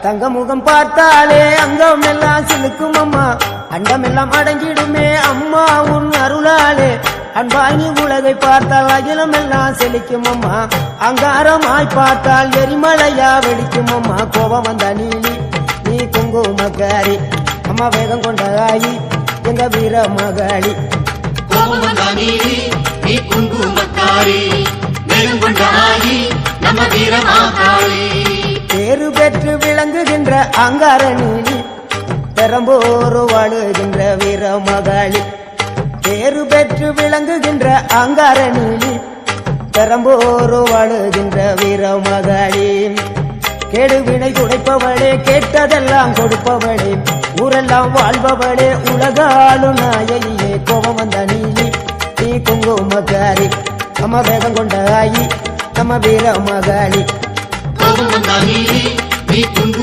தங்க முகம் பார்த்தாலே அங்கம் எல்லாம் சிலுக்கும் அம்மா, அண்டமெல்லாம் அடங்கிடுமே அம்மா உன் அருளாலே. அன்பாகி உலகை பார்த்தால் அகிலம் எல்லாம் செழிக்கும் அம்மா, அங்காரமாய் பார்த்தால் எரிமலையா வெடிக்கும் அம்மா. கோபம் வந்த நீலி நீ குங்குமக்காரி அம்மா, வேகம் கொண்ட ஆயி எங்க வீர மகாளி. கோபம் வந்த நீலி நீ குங்குமக்காரி, வேகம் கொண்ட ஆயி நம்ம வீர மகாளி. பேரு பெற்று விளங்குகின்ற அங்கார நீலி, பெரம்போரு வாழுகின்ற வீர மகாளி. பேரு பெற்று விளங்குகின்ற அங்கார நீலி, பெரம்போரு வாழுகின்ற வீர மகாளி. கேடுவினை துடைப்பவளே, கேட்டதெல்லாம் கொடுப்பவளே, ஊரெல்லாம் வாழ்பவளே, உலகாலும் நாயகியே. கோபம் வந்த நீலி நீ குங்குமக்காரி அம்மா, வேகம் கொண்ட ஆயி நம்ம வீர மகாளி. கோபம் வந்த நீலி நீ குங்குமக்காரி.